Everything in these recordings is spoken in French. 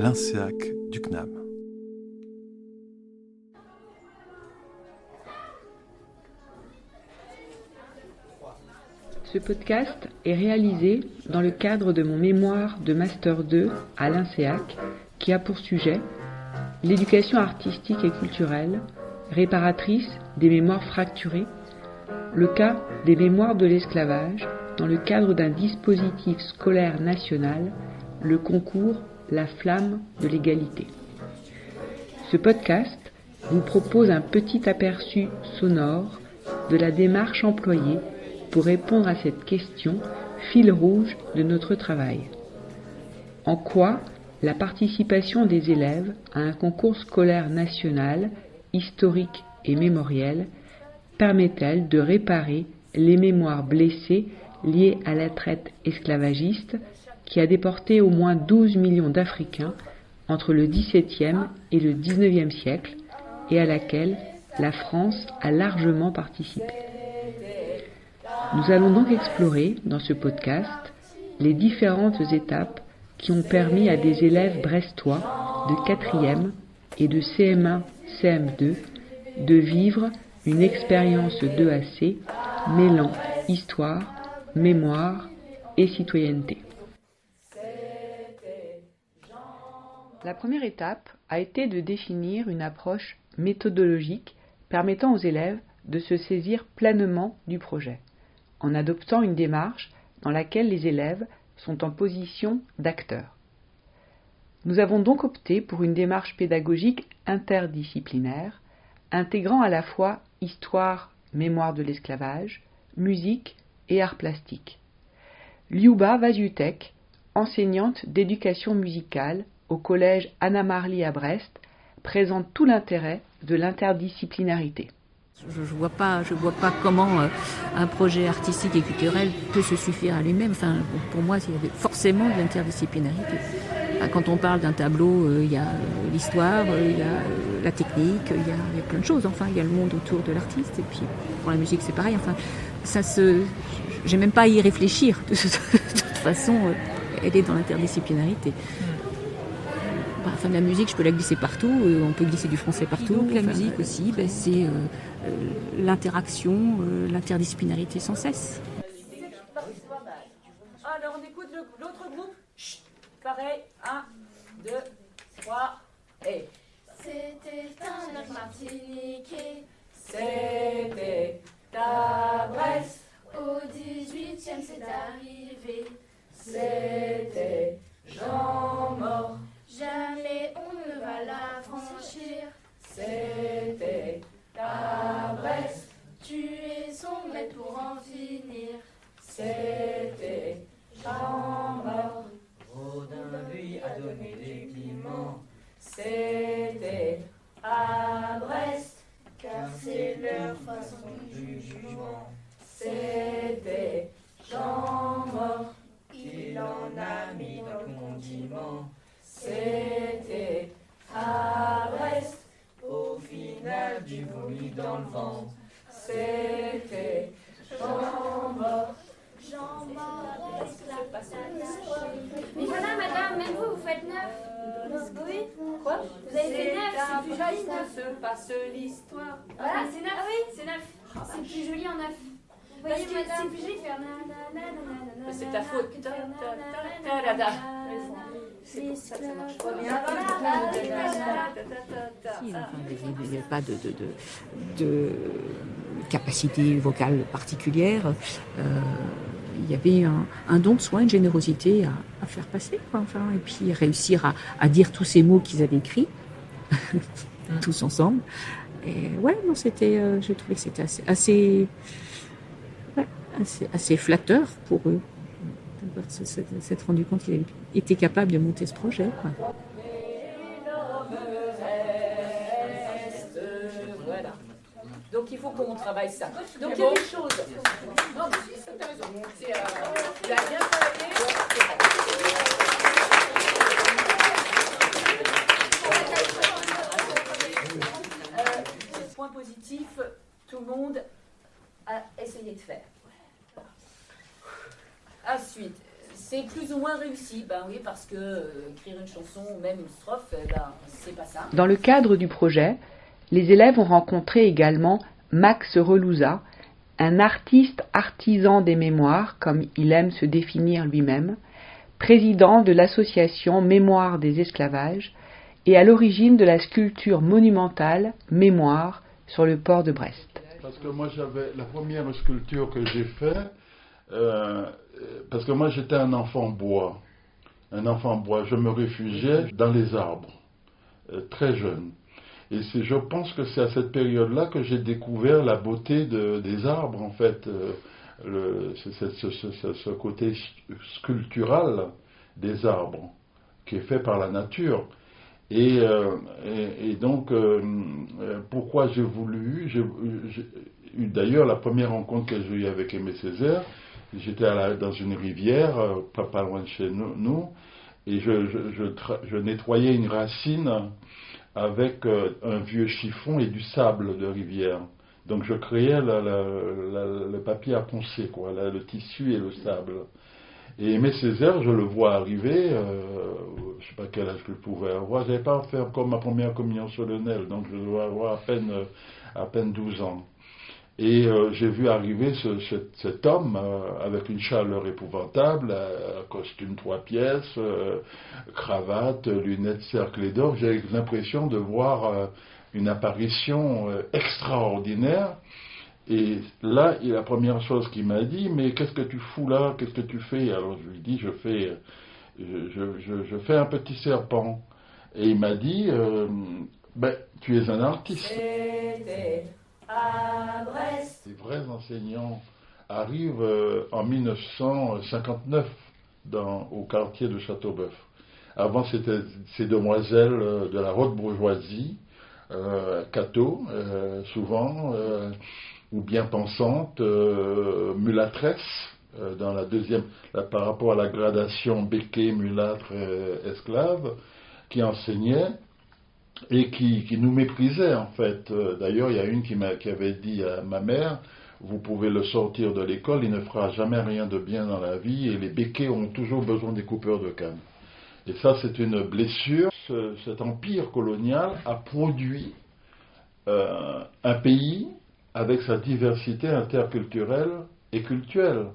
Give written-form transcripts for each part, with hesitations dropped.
l'INSEAC du CNAM. Ce podcast est réalisé dans le cadre de mon mémoire de Master 2 à l'INSEAC qui a pour sujet l'éducation artistique et culturelle, réparatrice des mémoires fracturées, le cas des mémoires de l'esclavage dans le cadre d'un dispositif scolaire national, le concours La Flamme de l'égalité. Ce podcast vous propose un petit aperçu sonore de la démarche employée pour répondre à cette question, fil rouge de notre travail. En quoi la participation des élèves à un concours scolaire national, historique et mémoriel permet-elle de réparer les mémoires blessées liées à la traite esclavagiste qui a déporté au moins 12 millions d'Africains entre le XVIIe et le XIXe siècle et à laquelle la France a largement participé. Nous allons donc explorer dans ce podcast les différentes étapes qui ont permis à des élèves brestois de 4e et de CM1, CM2 de vivre une expérience d'EAC mêlant histoire, mémoire et citoyenneté. La première étape a été de définir une approche méthodologique permettant aux élèves de se saisir pleinement du projet, en adoptant une démarche dans laquelle les élèves sont en position d'acteurs. Nous avons donc opté pour une démarche pédagogique interdisciplinaire, intégrant à la fois histoire, mémoire de l'esclavage, musique et arts plastiques. Liuba Vasiutek, enseignante d'éducation musicale au collège Anna Marly à Brest, présente tout l'intérêt de l'interdisciplinarité. Je ne vois pas comment un projet artistique et culturel peut se suffire à lui-même. Enfin, pour moi, il y avait forcément de l'interdisciplinarité. Quand on parle d'un tableau, il y a l'histoire, il y a la technique, il y a plein de choses. Enfin, il y a le monde autour de l'artiste. Et puis, pour la musique, c'est pareil. Enfin, j'ai même pas à y réfléchir. De toute façon, elle est dans l'interdisciplinarité. Enfin, la musique, je peux la glisser partout, on peut glisser du français partout. Donc la musique aussi, c'est l'interaction, l'interdisciplinarité sans cesse. Alors on écoute l'autre groupe. Chut. Pareil, 1, 2, 3, et... C'était un Martiniquais, C'était à Brest, au 18e c'est arrivé, c'était Jean mort, jamais on ne va la franchir, c'était à Brest, tuer son maître pour en finir, c'était Jean mort, Rodin lui a donné des piments, c'était à Brest, car c'est leur façon du jugement, c'était Jean mort, il en a mis dans le condiment, c'était à Brest, au final du vomi dans le vent, c'était Jean mort. Jean mort, Mais voilà, madame, même vous, vous faites 9. Oui. Quoi? Vous avez fait 9, c'est plus joli, C'est 9. à se passe l'histoire. Voilà, c'est 9. Ah oui, c'est 9. C'est plus joli en 9. Vous voyez, madame, c'est plus joli de faire Mais c'est ta faute. C'est pour ça que ça marche pas bien. Il n'y avait pas de capacité vocale particulière. Il y avait un don de soi, une générosité à faire passer, quoi, enfin, et puis réussir à dire tous ces mots qu'ils avaient écrits, tous ensemble. Et ouais, non, c'était, je trouvais que c'était assez flatteur pour eux d'avoir s'être rendu compte qu'ils étaient capables de monter ce projet, quoi. Voilà. Donc il faut qu'on travaille ça. Donc il y a des choses. Non, mais t'as raison. Il a bien travaillé. Point positif, tout le monde a essayé de faire. Ensuite, c'est plus ou moins réussi, ben oui, parce que écrire une chanson ou même une strophe, c'est pas ça. Dans le cadre du projet, les élèves ont rencontré également Max Relouza, un artiste artisan des mémoires, comme il aime se définir lui-même, président de l'association Mémoire des esclavages et à l'origine de la sculpture monumentale Mémoire sur le port de Brest. Parce que moi j'avais la première sculpture que j'ai faite, parce que moi j'étais un enfant bois. Je me réfugiais dans les arbres, très jeune. Et je pense que c'est à cette période-là que j'ai découvert la beauté des arbres, en fait, ce côté sculptural des arbres, qui est fait par la nature. Et donc, pourquoi j'ai voulu, d'ailleurs, la première rencontre que j'ai eue avec Aimé Césaire, j'étais dans une rivière, pas loin de chez nous, et je nettoyais une racine avec un vieux chiffon et du sable de rivière. Donc je créais le papier à poncer, quoi, le tissu et le sable. Et Aimé Césaire, je le vois arriver, je ne sais pas quel âge que je pouvais avoir, je n'avais pas fait encore ma première communion solennelle, donc je dois avoir à peine 12 ans. Et j'ai vu arriver cet homme avec une chaleur épouvantable, costume 3 pièces, cravate, lunettes cerclées d'or. J'ai l'impression de voir une apparition extraordinaire. Et là, la première chose qu'il m'a dit, mais qu'est-ce que tu fous là? Qu'est-ce que tu fais? Alors je lui dis, je fais un petit serpent. Et il m'a dit, tu es un artiste. À Brest. Les vrais enseignants arrivent en 1959 au quartier de Châteauboeuf. Avant, c'était ces demoiselles de la haute bourgeoisie, catho, souvent, ou bien pensantes, mulâtresses, dans la deuxième, par rapport à la gradation béquet, mulâtre, esclave, qui enseignaient et qui nous méprisait en fait. D'ailleurs, il y a une qui avait dit à ma mère, vous pouvez le sortir de l'école, il ne fera jamais rien de bien dans la vie, et les béquets ont toujours besoin des coupeurs de canne. Et ça, c'est une blessure. Cet empire colonial a produit un pays avec sa diversité interculturelle et culturelle,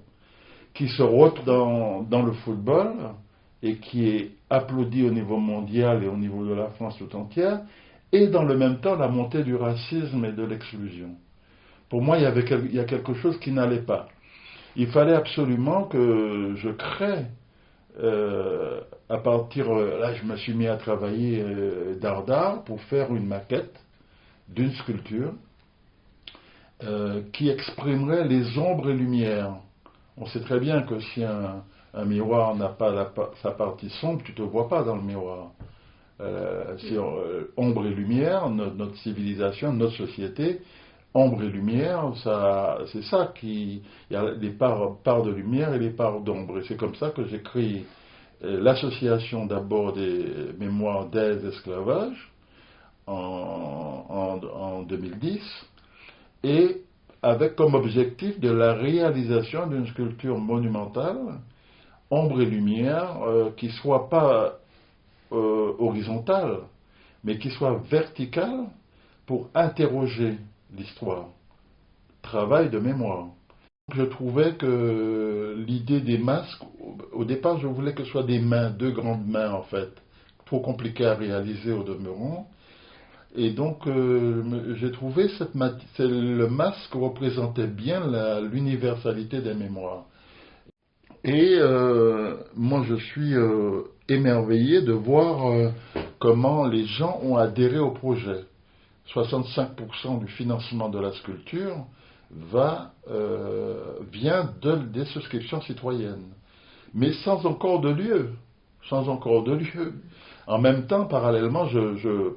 qui se rôde dans le football, et qui est applaudi au niveau mondial et au niveau de la France tout entière, et dans le même temps la montée du racisme et de l'exclusion. Pour moi, il y a quelque chose qui n'allait pas. Il fallait absolument que je crée, à partir, là je me suis mis à travailler d'art pour faire une maquette d'une sculpture qui exprimerait les ombres et lumières. On sait très bien que si un miroir n'a pas sa partie sombre, tu ne te vois pas dans le miroir. Ombre et lumière, notre civilisation, notre société, ombre et lumière, c'est ça il y a les parts de lumière et les parts d'ombre. Et c'est comme ça que j'ai créé l'association d'abord des mémoires des esclavages en 2010, et avec comme objectif de la réalisation d'une sculpture monumentale, ombre et lumière, qui soit pas horizontale, mais qui soit verticale pour interroger l'histoire. Travail de mémoire. Je trouvais que l'idée des masques, au départ je voulais que ce soit des mains, 2 grandes mains en fait, trop compliqué à réaliser au demeurant. Et donc j'ai trouvé le masque représentait bien l'universalité des mémoires. Et moi je suis émerveillé de voir comment les gens ont adhéré au projet. 65% du financement de la sculpture vient des souscriptions citoyennes, mais sans encore de lieu. En même temps, parallèlement, je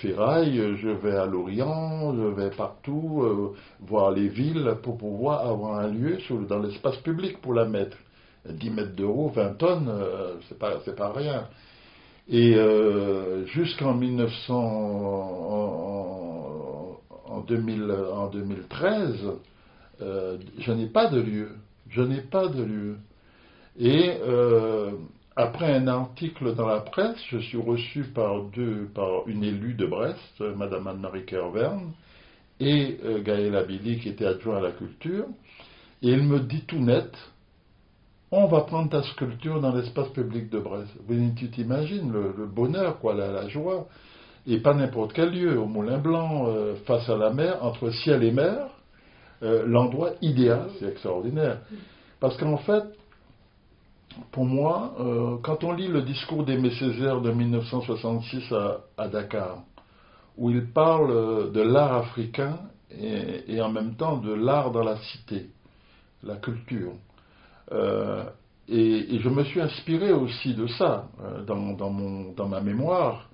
ferraille, je vais à Lorient, je vais partout voir les villes pour pouvoir avoir un lieu dans l'espace public pour la mettre. 10 mètres de haut, 20 tonnes, c'est pas rien. Et jusqu'en 2013, je n'ai pas de lieu. Et après un article dans la presse, je suis reçu par une élue de Brest, Madame Anne-Marie Kervern, et Gaël Abili, qui était adjoint à la culture, et il me dit tout net, on va prendre ta sculpture dans l'espace public de Brest. Tu t'imagines le bonheur, quoi, la joie. Et pas n'importe quel lieu, au Moulin Blanc, face à la mer, entre ciel et mer, l'endroit idéal, c'est extraordinaire. Parce qu'en fait, pour moi, quand on lit le discours d'Aimé Césaire de 1966 à Dakar, où il parle de l'art africain et en même temps de l'art dans la cité, la culture, et je me suis inspiré aussi de ça dans ma mémoire,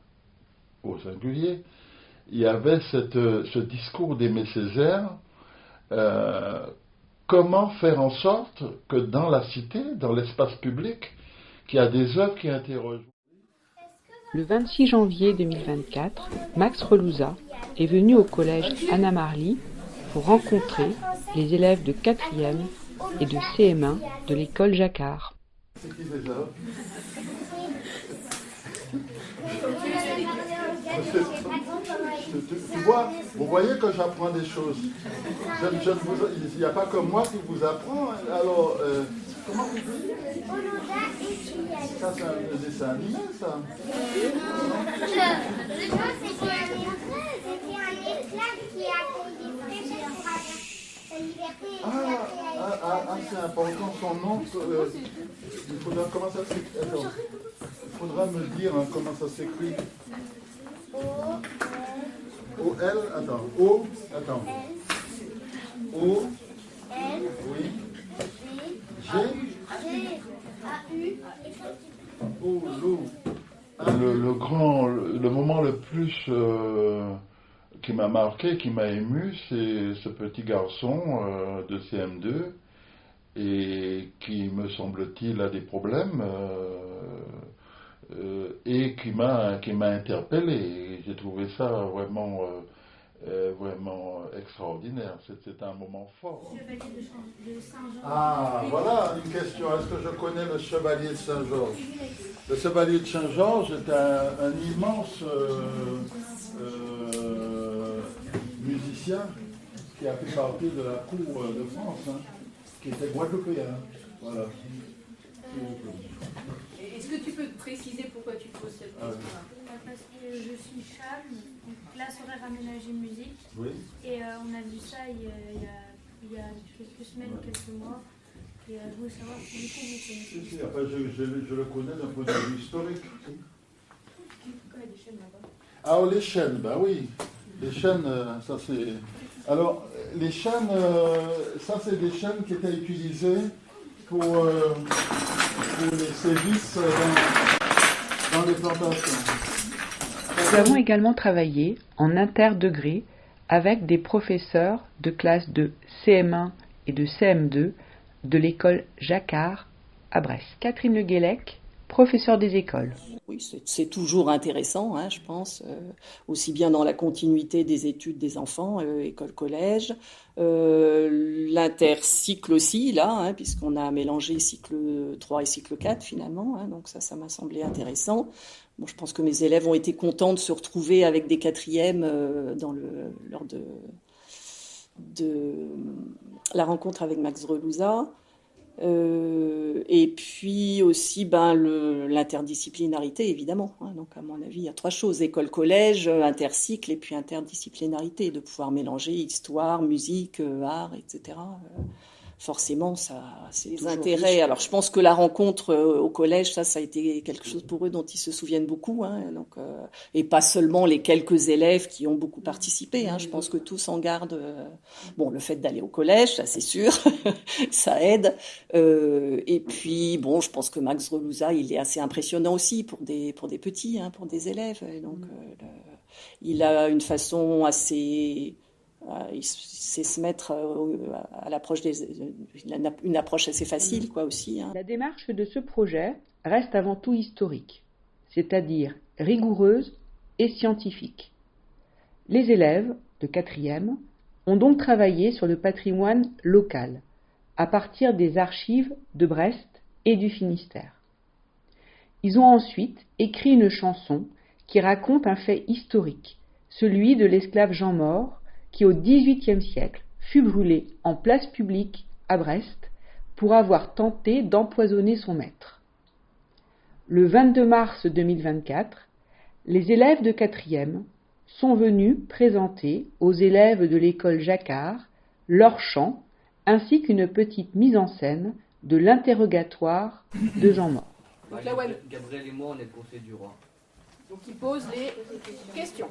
au singulier. Il y avait ce discours d'Aimé Césaire, comment faire en sorte que dans la cité, dans l'espace public, qu'il y a des œuvres qui interrogent. Le 26 janvier 2024, Max Relouza est venu au collège Anna Marly pour rencontrer les élèves de 4e et de CM1 de l'école Jacquard. C'est qui les œuvres? Tu vois, vous voyez que j'apprends des choses. Il n'y a pas que moi qui vous apprend. Alors, comment vous dites? Ça, c'est un dessin animé, ça. C'était un esclave qui a accueilli des préfets pour la liberté et c'est important son nom. Il faudra, comment ça s'écrit? Attends. Il faudra me dire comment ça s'écrit. O-L, attends. O, attends. O, L, oui. G, A-U. Oh, l'eau. Le moment le plus qui m'a marqué, qui m'a ému, c'est ce petit garçon de CM2 et qui, me semble-t-il, a des problèmes et qui m'a interpellé. J'ai trouvé ça vraiment extraordinaire. C'est un moment fort. Le chevalier de Saint-Georges. Ah, voilà une question. Est-ce que je connais le chevalier de Saint-Georges? Le chevalier de Saint-Georges est un immense musicien qui a fait partie de la cour de France, qui était guadeloupéen. Voilà. Est-ce que tu peux préciser pourquoi tu poses cette question? Parce que je suis Cham, classe horaire aménagée musique. Oui. Et on a vu ça il y a quelques semaines, quelques mois. Et je voulais savoir si du coup vous connaissez. Si, après, je le connais d'un point de vue historique. Pourquoi il y a des chaînes là-bas? Ah, les chaînes, ben oui. Les chaînes, ça c'est... Alors, les chaînes, ça c'est des chaînes qui étaient utilisées pour les sévices dans les plantations. Nous avons également travaillé en interdegré avec des professeurs de classe de CM1 et de CM2 de l'école Jacquard à Brest. Catherine Le Guélec, professeure des écoles. Oui, c'est toujours intéressant, je pense, aussi bien dans la continuité des études des enfants, école-collège, l'intercycle aussi, là, puisqu'on a mélangé cycle 3 et cycle 4 finalement, donc ça m'a semblé intéressant. Bon, je pense que mes élèves ont été contents de se retrouver avec des quatrièmes lors de la rencontre avec Max Relouza. Et puis aussi l'interdisciplinarité évidemment, donc à mon avis il y a 3 choses: école, collège, intercycle et puis interdisciplinarité, de pouvoir mélanger histoire, musique, art, etc. Forcément ça c'est des intérêts. Alors je pense que la rencontre au collège, ça a été quelque chose pour eux dont ils se souviennent beaucoup, donc et pas seulement les quelques élèves qui ont beaucoup participé, je pense que tous en gardent le fait d'aller au collège, ça c'est sûr, ça aide, et puis je pense que Max Relouza il est assez impressionnant aussi pour des petits, pour des élèves, et donc il a une façon assez... il sait se mettre à l'approche une approche assez facile, quoi, aussi. La démarche de ce projet reste avant tout historique, c'est-à-dire rigoureuse et scientifique. Les élèves de 4e ont donc travaillé sur le patrimoine local, à partir des archives de Brest et du Finistère. Ils ont ensuite écrit une chanson qui raconte un fait historique, celui de l'esclave Jean Mort, qui au XVIIIe siècle fut brûlé en place publique à Brest pour avoir tenté d'empoisonner son maître. Le 22 mars 2024, les élèves de 4e sont venus présenter aux élèves de l'école Jacquard leur chant ainsi qu'une petite mise en scène de l'interrogatoire de Jean Mort. Donc là, ouais. Gabriel et moi, on est le conseil du roi. Donc il pose les questions.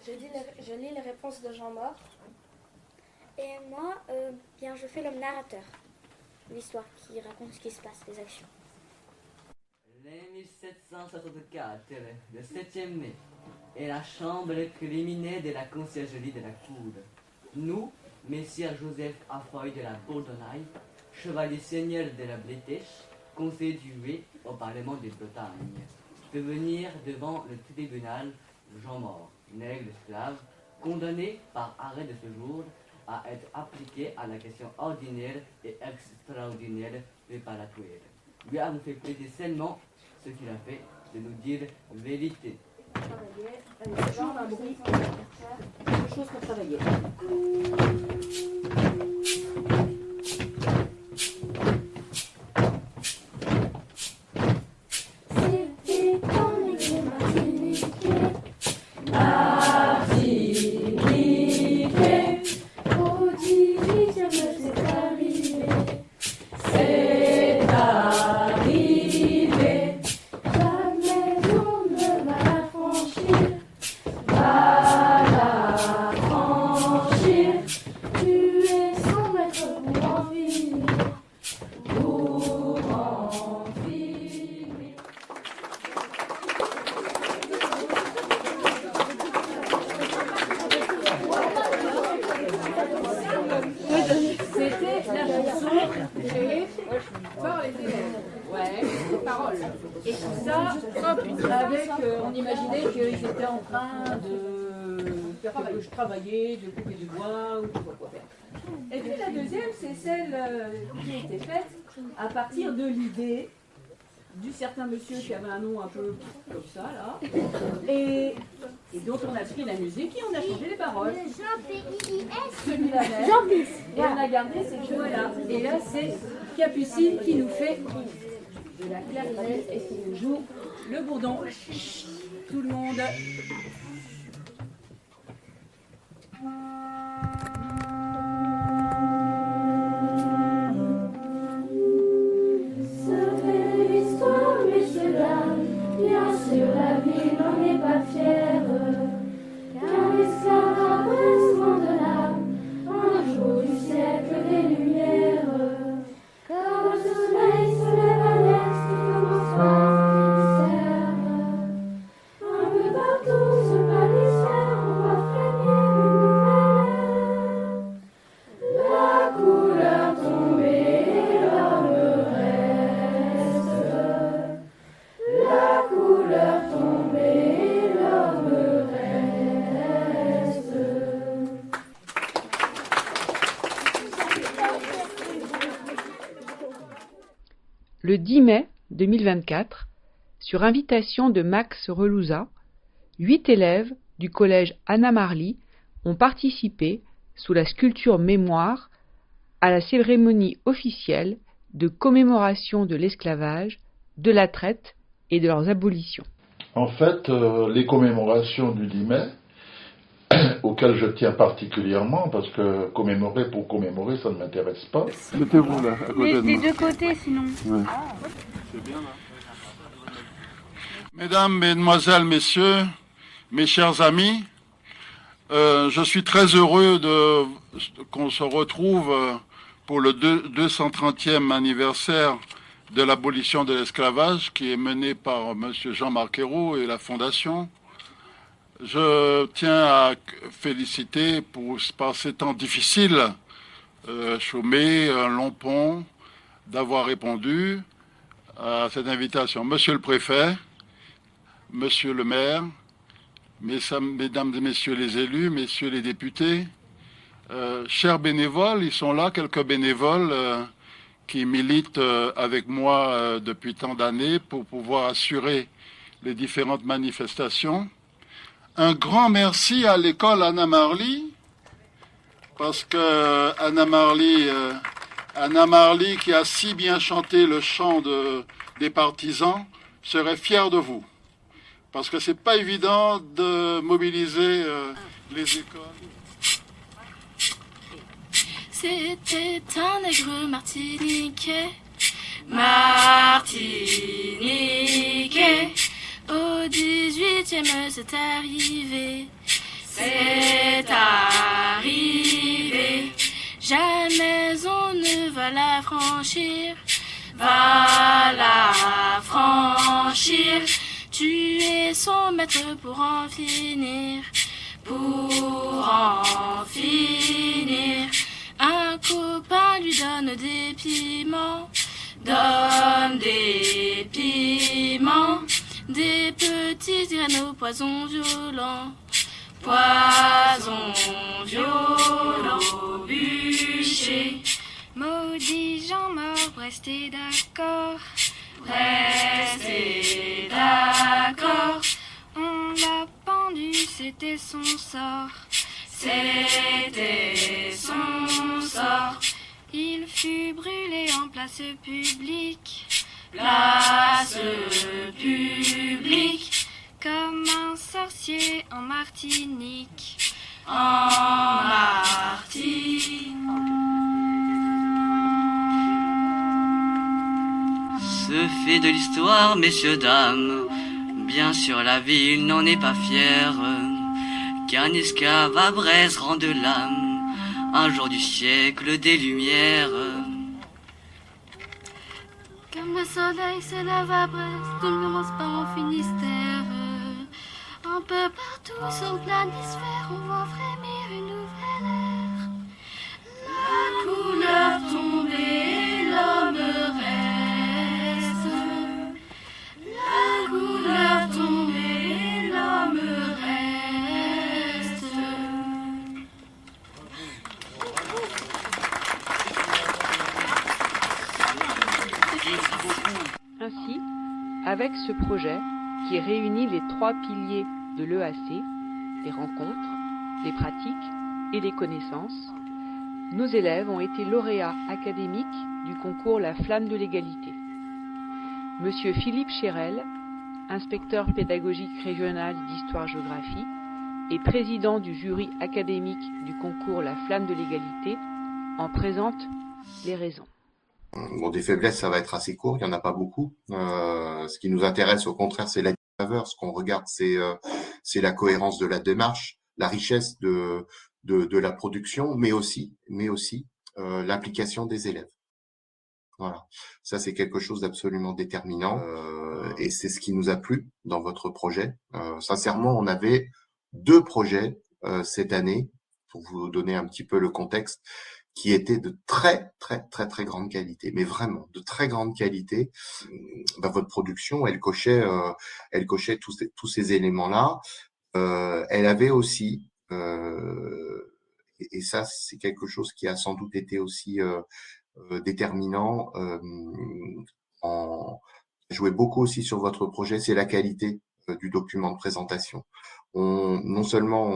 Je lis les réponses de Jean Mort. Et moi, bien, je fais le narrateur. L'histoire qui raconte ce qui se passe, les actions. L'année 1764, le 7e mai, est la chambre criminelle de la conciergerie de la cour. Nous, messire Joseph Affoy de la Bourdonnaille, chevalier seigneur de la Blétèche, constitué au Parlement de Bretagne, de venir devant le tribunal Jean Mort, nègre esclave, condamné par arrêt de séjour à être appliqué à la question ordinaire et extraordinaire préparatoire. Lui avons fait plaider seulement ce qu'il a fait de nous dire vérité. Genre un bruit. Quelque chose pour travailler. C'était en été Martiniquais. Au 18e, c'est arrivé. C'est arrivé. Jamais on ne va la franchir. Va la franchir. Tu es son maître pour en finir. Pour en finir. C'était la chanson créée par les élèves. Ouais, les paroles. Et tout ça, avec, on imaginait qu'ils étaient en train de faire quelque chose, travailler, de couper du bois ou de quoi faire. Et puis la deuxième, c'est celle qui a été faite à partir de l'idée du certain monsieur qui avait un nom un peu comme ça, là, et dont on a pris la musique et on a changé les paroles. Celui-là même. Et on a gardé ces cheveux-là. Et là, c'est Capucine qui nous fait de la clarinette et qui nous joue le bourdon. Tout le monde. Ça fait l'histoire, messieurs, dames. Bien sûr, la vie n'en est pas fière. Qu'un esclave à Brest de l'âme, un jour du siècle des Lumières. Quand le soleil se lève à l'est, commence par le Finistère. Un peu partout sur Palissère, on va frémir une nouvelle ère. La couleur tombée, l'homme reste. La couleur tombée, l'homme reste. Le 10 mai 2024, sur invitation de Max Relouza, 8 élèves du collège Anna Marly ont participé, sous la sculpture mémoire, à la cérémonie officielle de commémoration de l'esclavage, de la traite et de leurs abolitions. En fait, les commémorations du 10 mai, auxquelles je tiens particulièrement, parce que commémorer pour commémorer, ça ne m'intéresse pas. Mettez-vous là, à côté de Des moi. deux côtés, sinon. Ouais. Mesdames, Mesdemoiselles, Messieurs, mes chers amis, je suis très heureux qu'on se retrouve pour le 230e anniversaire de l'abolition de l'esclavage qui est mené par M. Jean-Marc Ayrault et la Fondation. Je tiens à féliciter par ces temps difficiles Chaumet, Lompont, d'avoir répondu à cette invitation. Monsieur le préfet, monsieur le maire, mesdames et messieurs les élus, messieurs les députés, chers bénévoles, ils sont là, quelques bénévoles qui milite avec moi depuis tant d'années pour pouvoir assurer les différentes manifestations. Un grand merci à l'école Anna Marly, parce que Anna Marly qui a si bien chanté le chant des partisans, serait fière de vous. Parce que c'est pas évident de mobiliser les écoles. C'était un nègre martiniquais, au 18e c'est arrivé, jamais on ne va la franchir, tuer son maître pour en finir, un copain lui donne des piments, des petites graines au poison violent au bûcher. Maudit Jean mort, restez d'accord, on l'a pendu, c'était son sort, il fut brûlé en place publique, comme un sorcier en Martinique, Ce fait de l'histoire, messieurs, dames, bien sûr la ville n'en est pas fière, qu'un esclave à Brest rend de l'âme, un jour du siècle des Lumières. Comme le soleil se lève à Brest, tout commence par au Finistère. Un peu partout sur le planisphère, on voit frémir une nouvelle ère. La couleur tombée, l'homme reste. La couleur tombée, l'homme reste. Ainsi, avec ce projet qui réunit les 3 piliers de l'EAC, les rencontres, les pratiques et les connaissances, nos élèves ont été lauréats académiques du concours La Flamme de l'égalité. Monsieur Philippe Chérel, inspecteur pédagogique régional d'histoire-géographie et président du jury académique du concours La Flamme de l'égalité, en présente les raisons. Bon, des faiblesses, ça va être assez court, il n'y en a pas beaucoup. Ce qui nous intéresse, au contraire, c'est la faveur. Ce qu'on regarde, c'est la cohérence de la démarche, la richesse de la production, mais aussi l'implication des élèves. Voilà, ça c'est quelque chose d'absolument déterminant et c'est ce qui nous a plu dans votre projet. Sincèrement, on avait 2 projets cette année, pour vous donner un petit peu le contexte, qui étaient de très grande qualité, mais vraiment de très grande qualité. Votre production, elle cochait tous ces éléments-là. Elle avait aussi, et ça c'est quelque chose qui a sans doute été aussi déterminant, jouait beaucoup aussi sur votre projet, c'est la qualité du document de présentation. Non seulement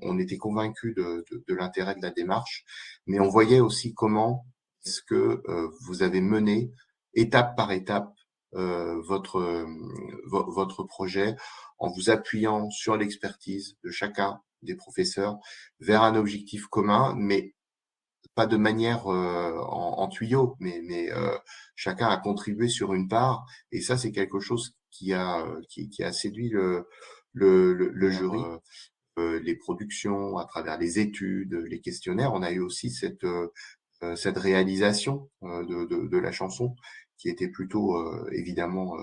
on était convaincus de l'intérêt de la démarche, mais on voyait aussi comment est-ce que vous avez mené étape par étape votre projet en vous appuyant sur l'expertise de chacun des professeurs vers un objectif commun, mais pas de manière en tuyau, mais chacun a contribué sur une part, et ça c'est quelque chose qui a séduit le jury. Les productions, à travers les études, les questionnaires, on a eu aussi cette réalisation de la chanson qui était plutôt évidemment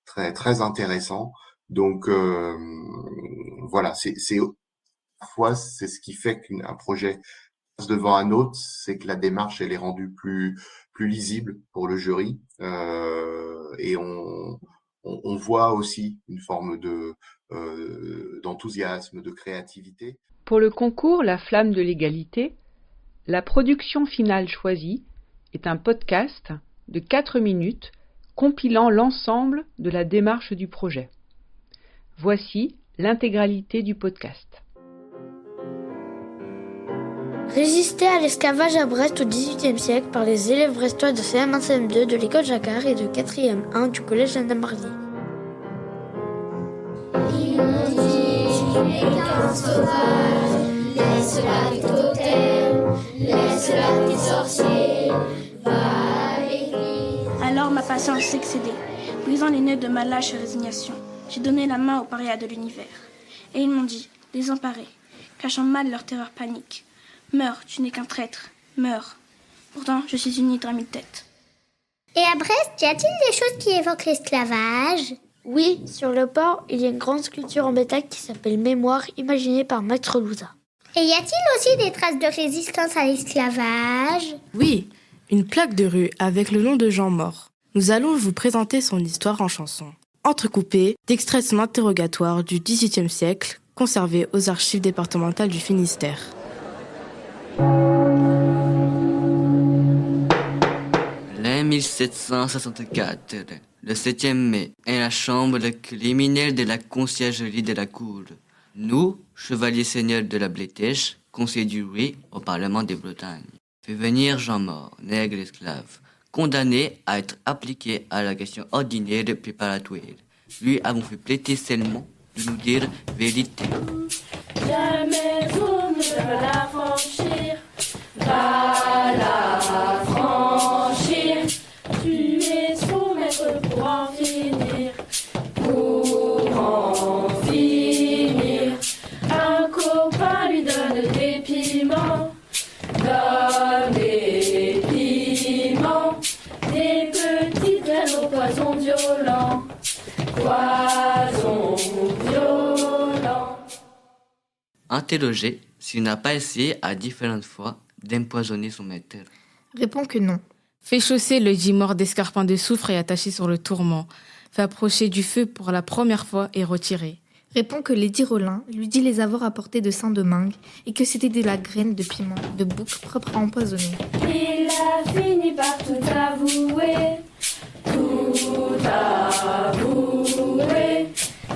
très intéressant. Donc voilà, parfois c'est ce qui fait qu'un projet passe devant un autre, c'est que la démarche elle est rendue plus lisible pour le jury et on voit aussi une forme d'enthousiasme, de créativité. Pour le concours La Flamme de l'égalité, la production finale choisie est un podcast de 4 minutes compilant l'ensemble de la démarche du projet. Voici l'intégralité du podcast. Résister à l'esclavage à Brest au XVIIIe siècle par les élèves brestois de CM1 CM2 de l'école Jacquard et de 4e 1 du collège Anna Marly. Ils m'ont dit, tu n'es qu'un sauvage, laisse-la tes totems, laisse-la tes sorciers, va à l'église. Alors ma patience s'excédait, brisant les nœuds de ma lâche résignation. J'ai donné la main aux parias de l'univers. Et ils m'ont dit, désemparés, cachant mal leur terreur panique. Meurs, tu n'es qu'un traître, meurs. Pourtant, je suis une hydre à 1000 têtes. Et à Brest, y a-t-il des choses qui évoquent l'esclavage ? Oui, sur le port, il y a une grande sculpture en bétail qui s'appelle Mémoire, imaginée par Max Relouza. Et y a-t-il aussi des traces de résistance à l'esclavage ? Oui, une plaque de rue avec le nom de Jean mort. Nous allons vous présenter son histoire en chanson, entrecoupée d'extraits de son interrogatoire du XVIIIe siècle, conservé aux archives départementales du Finistère. L'an 1764, le 7e mai, est la chambre criminelle de la conciergerie de la cour. Nous, chevaliers seigneurs de la Blétèche, conseillers du Roi au Parlement de Bretagne, fait venir Jean mort, nègre esclave, condamné à être appliqué à la question ordinaire préparatoire. Lui avons fait prêter seulement de nous dire vérité. Jamais vous ne peut la franchir, va la franchir. Tu es soumettre pour en finir, pour en finir. Un copain lui donne des piments, donne des piments, des petites graines au poison violent, poison violent. Interrogé s'il n'a pas essayé à différentes fois d'empoisonner son maître. Répond que non. Fait chausser le dit mort d'escarpins de soufre et attaché sur le tourment. Fait approcher du feu pour la première fois et retiré. Répond que Lady Rollin lui dit les avoir apportés de Saint-Domingue et que c'était de la graine de piment, de bouc propre à empoisonner. Il a fini par tout avouer,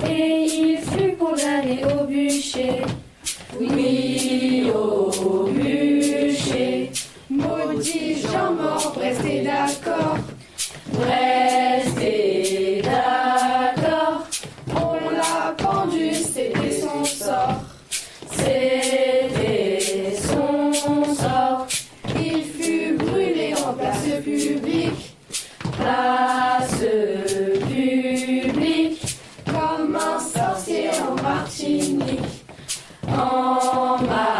et il fut condamné au bûcher. Oui, au bûcher. Maudit Jean mort, restez d'accord, restez d'accord. On l'a pendu, c'était son sort, c'était son sort. Il fut brûlé en place publique, comme un sorcier en Martinique, en Martinique.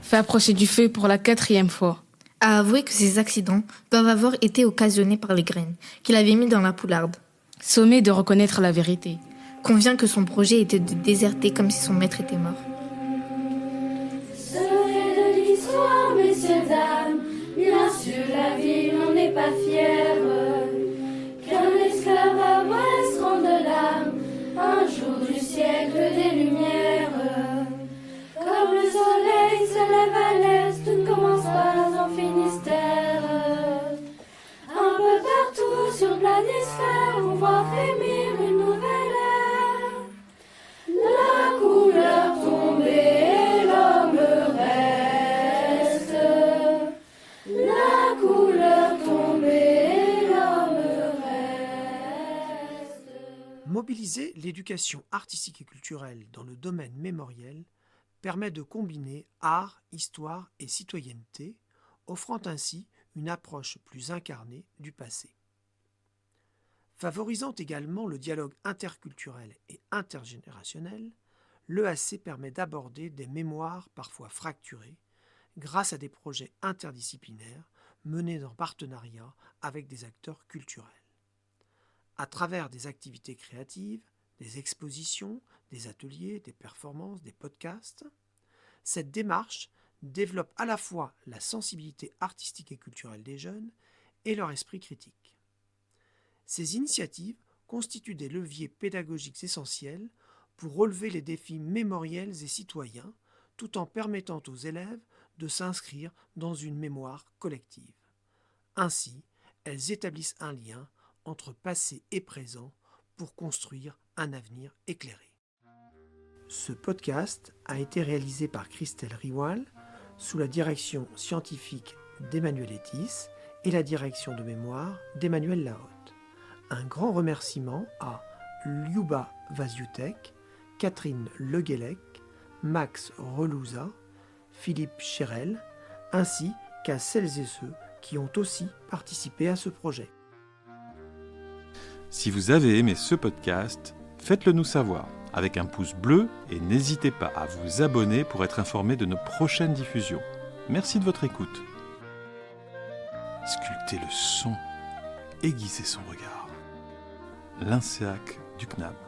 Fait approcher du feu pour la 4e fois. A avoué que ces accidents doivent avoir été occasionnés par les graines qu'il avait mis dans la poularde. Sommé de reconnaître la vérité. Convient que son projet était de déserter comme si son maître était mort. Ce fait de l'histoire, messieurs, dames, bien sûr la ville n'en est pas fière. Qu'un esclave à Brest rende l'âme, un jour du siècle des Lumières. Comme le soleil se lève à l'est, tout ne commence pas en Finistère. Un peu partout sur le planisphère, on voit frémir une nouvelle ère. La couleur tombée et l'homme reste. La couleur tombée et l'homme reste. Mobiliser l'éducation artistique et culturelle dans le domaine mémoriel permet de combiner art, histoire et citoyenneté, offrant ainsi une approche plus incarnée du passé. Favorisant également le dialogue interculturel et intergénérationnel, l'EAC permet d'aborder des mémoires parfois fracturées grâce à des projets interdisciplinaires menés en partenariat avec des acteurs culturels. À travers des activités créatives, des expositions, des ateliers, des performances, des podcasts, cette démarche développe à la fois la sensibilité artistique et culturelle des jeunes et leur esprit critique. Ces initiatives constituent des leviers pédagogiques essentiels pour relever les défis mémoriels et citoyens tout en permettant aux élèves de s'inscrire dans une mémoire collective. Ainsi, elles établissent un lien entre passé et présent pour construire un avenir éclairé. Ce podcast a été réalisé par Christelle Riwal sous la direction scientifique d'Emmanuel Etis et la direction de mémoire d'Emmanuel Lahotte. Un grand remerciement à Liuba Vaziutek, Catherine Leguelec, Max Relouza, Philippe Chérel, ainsi qu'à celles et ceux qui ont aussi participé à ce projet. Si vous avez aimé ce podcast, faites-le nous savoir avec un pouce bleu et n'hésitez pas à vous abonner pour être informé de nos prochaines diffusions. Merci de votre écoute. Sculptez le son, aiguisez son regard. L'INSEAC du CNAB.